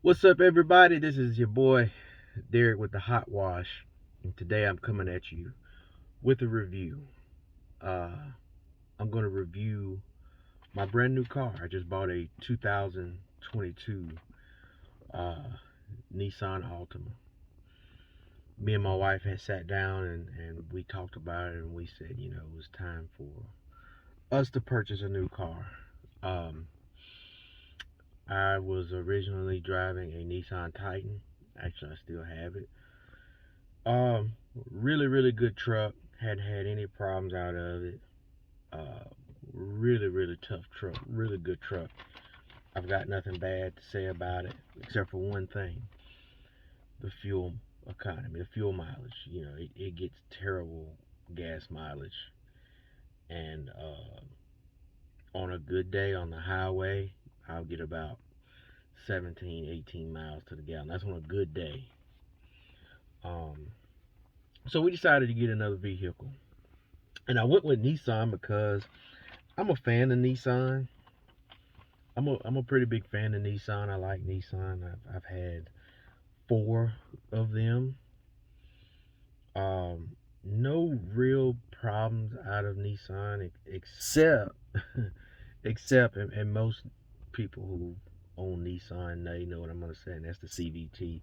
What's up, everybody? This is your boy Derek with the Hot Wash, and today I'm coming at you with a review. Uh, I'm going to review my brand new car. I just bought a 2022 uh, Nissan Altima. Me and my wife had sat down and we talked about it, and we said, it was time for us to purchase a new car. Um, I was originally driving a Nissan Titan. Actually, I still have it. Um, really good truck. Hadn't had any problems out of it. Uh, really tough truck. Really good truck. I've got nothing bad to say about it except for one thing: the fuel economy, the fuel mileage. It gets terrible gas mileage, and on a good day on the highway, I'll get about 17, 18 miles to the gallon. That's on a good day. Um, so we decided to get another vehicle, and I went with Nissan because I'm a fan of Nissan. I'm a pretty big fan of Nissan. I like Nissan. I've had four of them. No real problems out of Nissan except and most people who own Nissan, they know what I'm gonna say, and that's the CVT.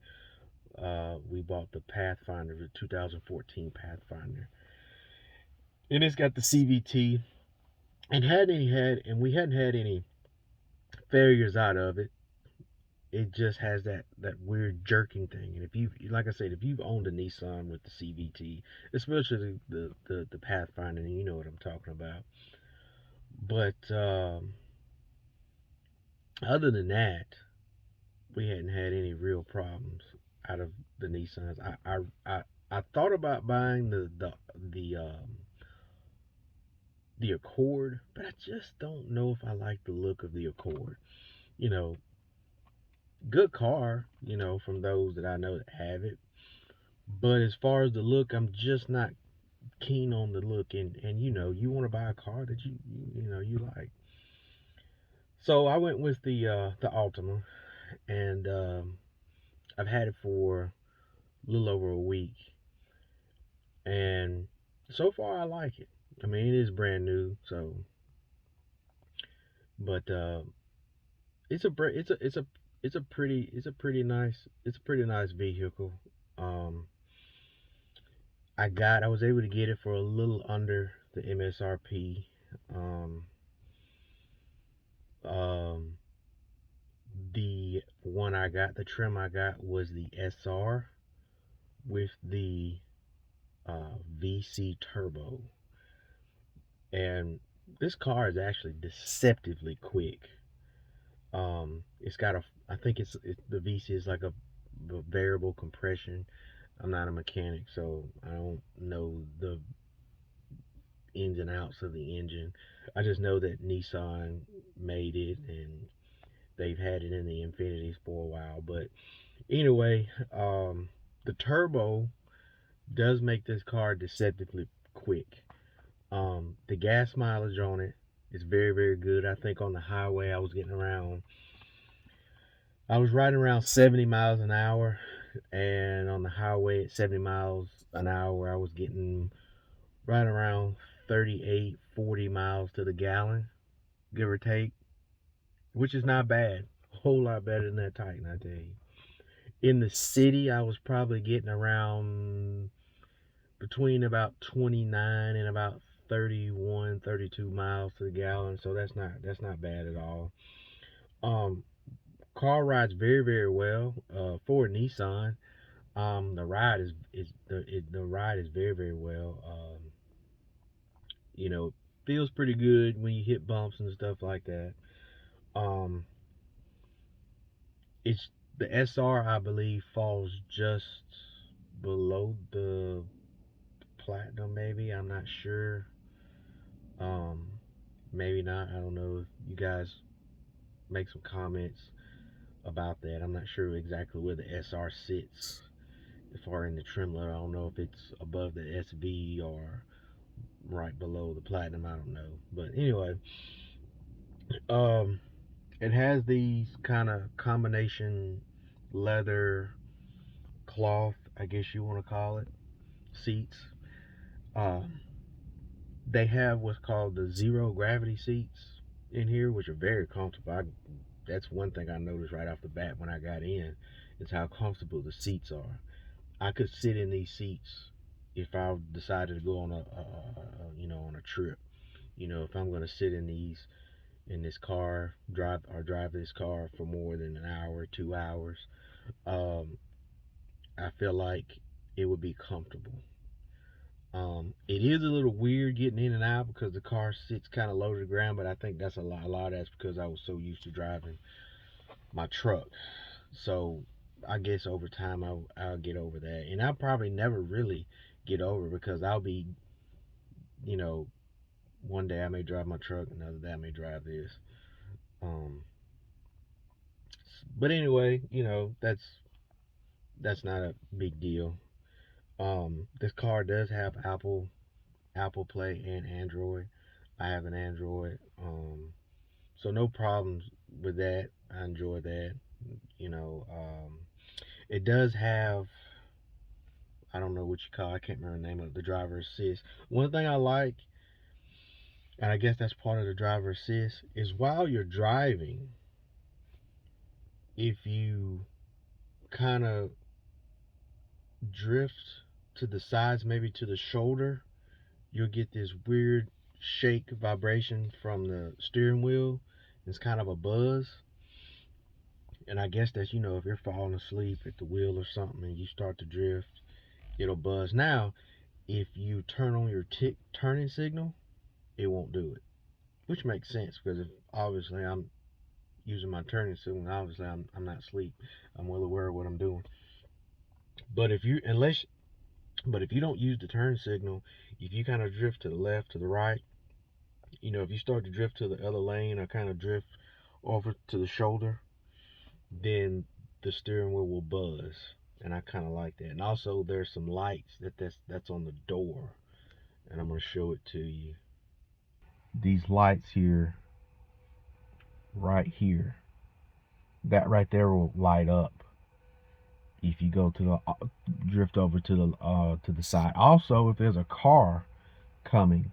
We bought the Pathfinder, the 2014 Pathfinder, and it's got the CVT, and we hadn't had any failures out of it. It just has that weird jerking thing. And if you, like I said, if you've owned a Nissan with the CVT, especially the Pathfinder, then you know what I'm talking about. But other than that, we hadn't had any real problems out of the Nissans. I thought about buying the Accord, but I just don't know if I like the look of the Accord. You know, good car. From those that I know that have it. But as far as the look, I'm just not keen on the look, and you want to buy a car that you like. So I went with the Altima, and I've had it for a little over a week, and so far I like it. I mean, it is brand new, so but it's a pretty nice vehicle. Um, I was able to get it for a little under the MSRP. Um, um, the trim I got was the SR with the VC turbo, and this car is actually deceptively quick. It's got I think the VC is like a variable compression. I'm not a mechanic, so I don't know the ins and outs of the engine. I just know that Nissan made it, and they've had it in the Infinities for a while. But anyway, the turbo does make this car deceptively quick. The gas mileage on it is very good. I think on the highway I was riding around 70 miles an hour, and on the highway at 70 miles an hour, I was getting right around 38, 40 miles to the gallon, give or take, which is not bad. A whole lot better than that Titan, I tell you. In the city, I was probably getting around between about 29 and about 31, 32 miles to the gallon, so that's not bad at all. um Car rides very well for a Nissan. The ride the ride is very well. You know Feels pretty good when you hit bumps and stuff like that. um it's The SR, I believe, falls just below the Platinum, maybe. I'm not sure. Um, Maybe not. I don't know if you guys make some comments about that. I'm not sure exactly where the SR sits as far in the trim level. I don't know if it's above the SV or right below the Platinum. I don't know. But anyway, um, it has these kind of combination. leather cloth, I guess you want to call it, seats. Um, they have what's called the zero gravity seats in here, which are very comfortable. That's one thing I noticed right off the bat when I got in, is how comfortable the seats are. I could sit in these seats if I decided to go on on a trip. If I'm gonna sit in this car, drive this car for more than an hour, 2 hours, um, I feel like it would be comfortable. It is a little weird getting in and out because the car sits kind of low to the ground, but I think that's a lot. A lot of that's because I was so used to driving my truck. So I guess over time I'll get over that, and I'll probably never really get over because I'll be, you know, one day I may drive my truck, another day I may drive this. Um, but anyway, that's not a big deal. This car does have Apple Play and Android. I have an Android, so no problems with that. I enjoy that. You know, it does have, I don't know what you call it, I can't remember the name of it, the driver assist. One thing I like, and I guess that's part of the driver assist, is while you're driving, if you kind of drift to the sides, maybe to the shoulder, you'll get this weird shake vibration from the steering wheel. It's kind of a buzz. And I guess that's, if you're falling asleep at the wheel or something and you start to drift, it'll buzz. Now, if you turn on your turning signal, it won't do it, which makes sense because if obviously I'm using my turning signal, obviously I'm not asleep. I'm well aware of what I'm doing. But if you don't use the turn signal, if you kind of drift to the left, to the right, if you start to drift to the other lane or kind of drift over to the shoulder, then the steering wheel will buzz. And I kind of like that. And also there's some lights that's on the door, and I'm going to show it to you. These lights here, right here, that right there will light up if you go to the drift over to the side. Also, if there's a car coming,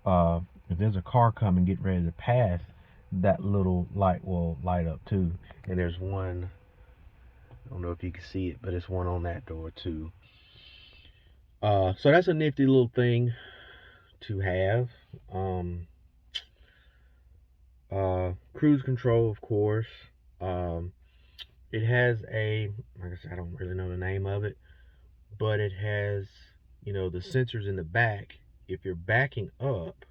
getting ready to pass, that little light will light up too. And there's one, I don't know if you can see it, but it's one on that door too. So that's a nifty little thing to have. Um, Cruise control, of course. Um, it has like I said, I don't really know the name of it, but it has, the sensors in the back. If you're backing up,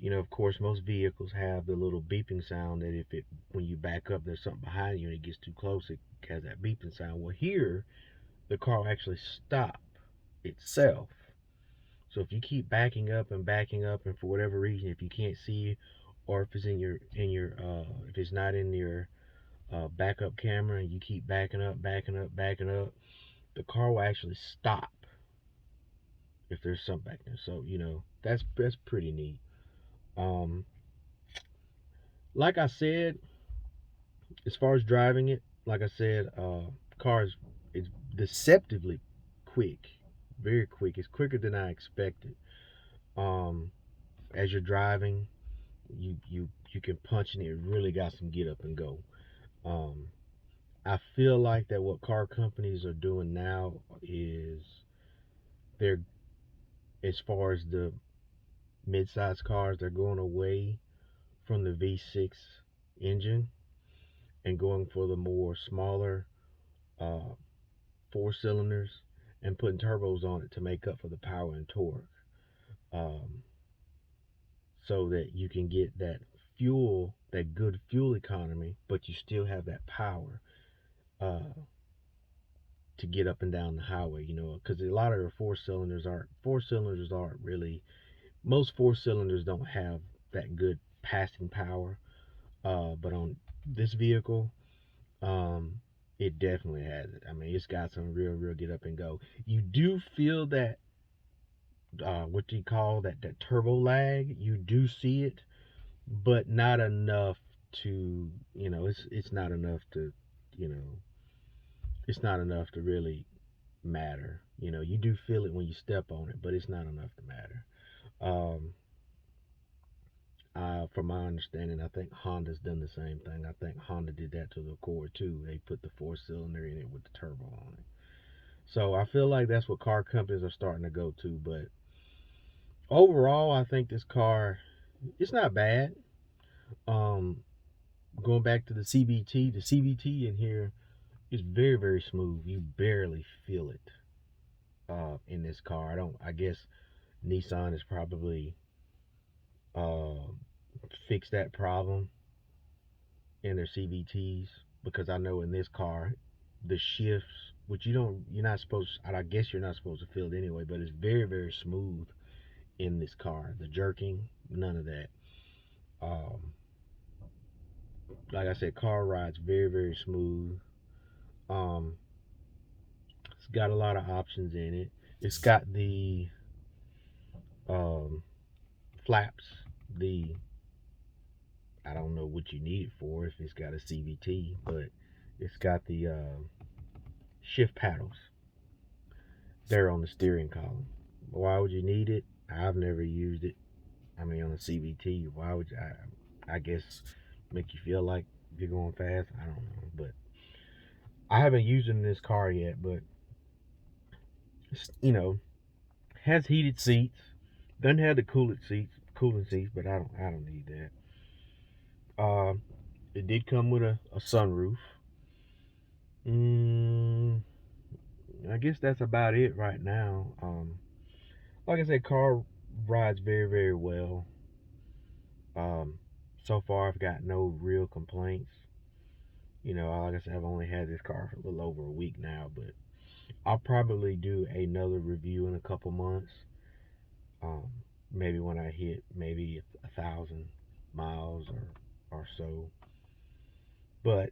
of course, most vehicles have the little beeping sound that when you back up, there's something behind you and it gets too close, it has that beeping sound. Well, here, the car will actually stop itself. So if you keep backing up and backing up, and for whatever reason, if you can't see, or if it's if it's not in your backup camera, and you keep backing up, backing up, backing up, the car will actually stop if there's something back there. So that's pretty neat. Um, like I said, as far as driving it, like I said, cars is deceptively quick, very quick. It's quicker than I expected. Um, as you're driving, you can punch, and it really got some get up and go. Um, I feel like that what car companies are doing now is they're, as far as the mid-size cars, they're going away from the V6 engine and going for the more smaller uh, four cylinders and putting turbos on it to make up for the power and torque, um, so that you can get that good fuel economy, but you still have that power uh, to get up and down the highway. Because a lot of the four cylinders aren't really. Most four cylinders don't have that good passing power, but on this vehicle, um, it definitely has it. I mean, it's got some real get up and go. You do feel that, what do you call that turbo lag? You do see it, but not enough to, it's not enough you know, it's not enough to really matter. You know, you do feel it when you step on it, but it's not enough to matter. Um, from my understanding, I think Honda's done the same thing. I think Honda did that to the Accord too. They put the four cylinder in it with the turbo on it. So I feel like that's what car companies are starting to go to. But overall, I think this car, it's not bad. Um, Going back to the CVT in here is very very smooth. You barely feel it in this car. I guess Nissan has probably uh, fixed that problem in their CVTs, because I know in this car the shifts, which you're not supposed, I guess you're not supposed to feel it anyway, but it's very very smooth in this car. The jerking, none of that. Um, like I said, car rides very very smooth. Um, it's got a lot of options in it. It's got the um, flaps. The I don't know what you need it for if it's got a CVT, but it's got the shift paddles there on the steering column. Why would you need it? I've never used it. I mean, on a CVT, why would you? I guess make you feel like you're going fast. I don't know, but I haven't used it in this car yet. But you know, has heated seats. Doesn't have the cooling seats, but I don't need that. It did come with a sunroof. Mm, I guess that's about it right now. Like I said, car rides very very well. Um, so far I've got no real complaints. You know, like I said, I've only had this car for a little over a week now, but I'll probably do another review in a couple months. Um, Maybe when I hit maybe 1,000 miles or so. But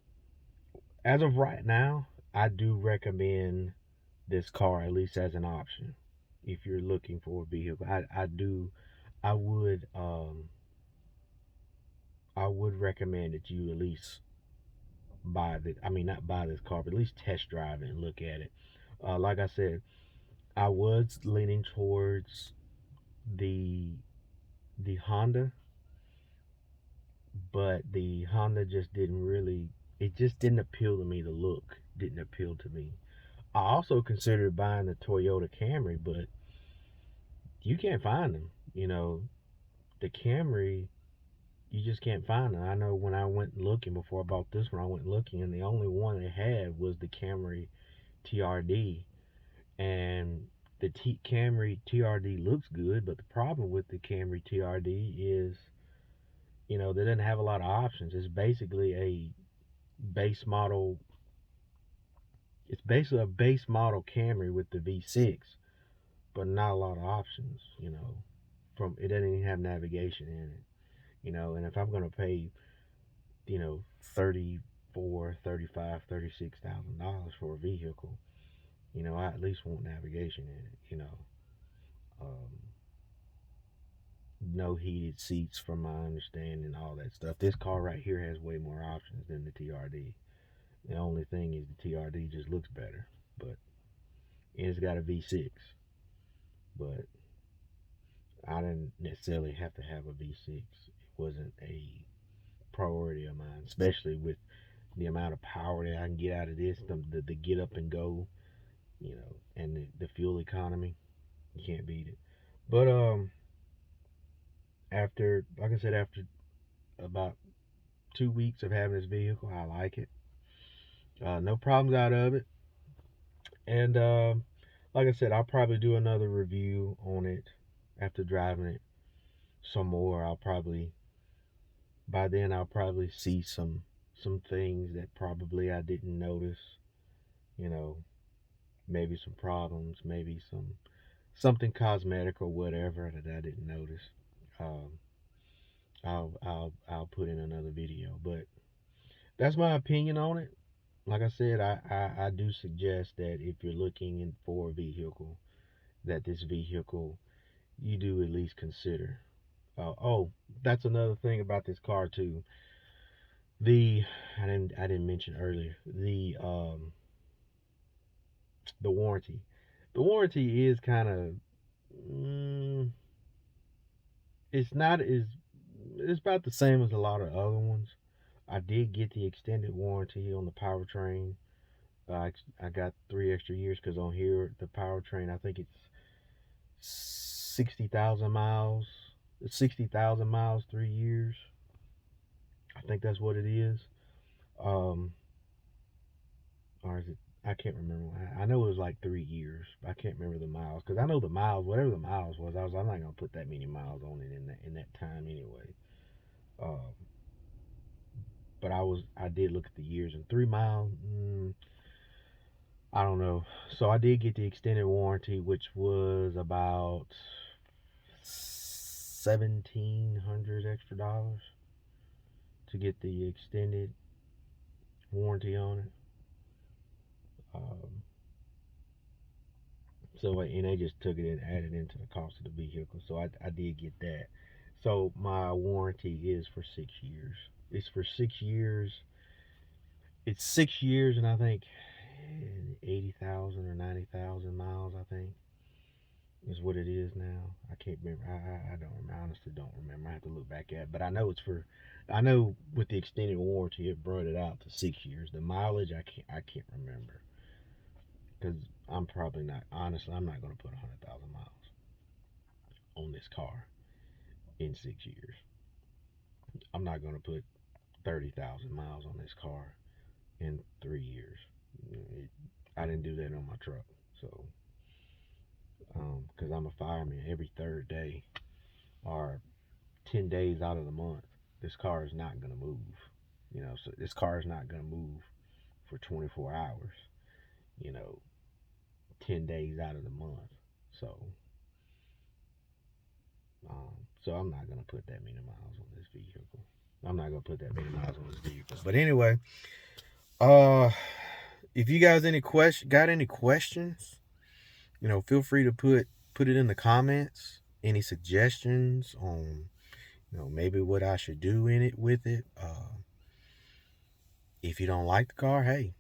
as of right now, I do recommend this car at least as an option if you're looking for a vehicle. I would I would recommend that you at least buy the I mean not buy this car, but at least test drive it and look at it. Like I said, I was leaning towards the the Honda, but the Honda just didn't really, it just didn't appeal to me. The look didn't appeal to me. I also considered buying the Toyota Camry, but you can't find them. You know, the Camry, you just can't find them. I know when I went looking before I bought this one, I went looking, and the only one they had was the Camry TRD. And the Camry TRD looks good, but the problem with the Camry TRD is, you know, they didn't have a lot of options. It's basically a base model. It's basically a base model Camry with the V6, but not a lot of options. You know, from it doesn't even have navigation in it. You know, and if I'm gonna pay, you know, 34, 35, $36,000 for a vehicle, you know, I at least want navigation in it. You know, um, no heated seats from my understanding, all that stuff. This car right here has way more options than the TRD. The only thing is the TRD just looks better, but and it's got a V6. But I didn't necessarily have to have a V6. It wasn't a priority of mine, especially with the amount of power that I can get out of this, the get up and go, you know, and the fuel economy. You can't beat it. But after, like I said, after about 2 weeks of having this vehicle, I like it. No problems out of it. And like I said, I'll probably do another review on it after driving it some more. I'll probably by then I'll probably see some things that probably I didn't notice. You know, maybe some problems, maybe something cosmetic or whatever that I didn't notice. Um, I'll put in another video, but that's my opinion on it. Like I said, I do suggest that if you're looking for a vehicle, that this vehicle you do at least consider. Oh, that's another thing about this car too. The I didn't mention earlier the warranty. The warranty is kind of it's not as it's about the same as a lot of other ones. I did get the extended warranty on the powertrain. I got 3 extra years because on here the powertrain I think it's 60,000 miles. It's 60,000 miles, 3 years. I think that's what it is. Um, or is it? I can't remember. I know it was like 3 years. I can't remember the miles because I know the miles, whatever the miles was. I'm not gonna put that many miles on it in that time anyway. Um, but I did look at the years and 3 miles. I don't know. So I did get the extended warranty, which was about $1,700 extra to get the extended warranty on it. Um, so and they just took it and added into the cost of the vehicle. So I did get that. So my warranty is for 6 years. It's for 6 years. It's 6 years, and I think 80,000 or 90,000 miles. I think is what it is now. I can't remember. I don't remember. I honestly don't remember. I have to look back at it. But I know it's for. I know with the extended warranty, it brought it out to 6 years. The mileage, I can't remember because I'm probably not. Honestly, I'm not going to put 100,000 miles on this car in 6 years. I'm not going to put 30,000 miles on this car in 3 years. It, I didn't do that on my truck. So, because I'm a fireman, every third day or 10 days out of the month, this car is not going to move. So this car is not going to move for 24 hours, you know, 10 days out of the month. So, so I'm not going to put that many miles on this vehicle. I'm not going to put that many miles on this vehicle. But anyway, uh, if you guys got any questions, feel free to put it in the comments. Any suggestions on, maybe what I should do in it with it. If you don't like the car, hey,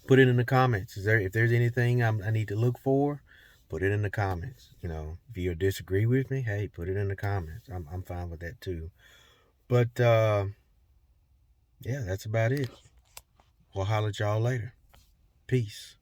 put it in the comments. If there's anything I need to look for, put it in the comments. If you disagree with me, hey, put it in the comments. I'm fine with that too. But yeah, that's about it. We'll holler at y'all later. Peace.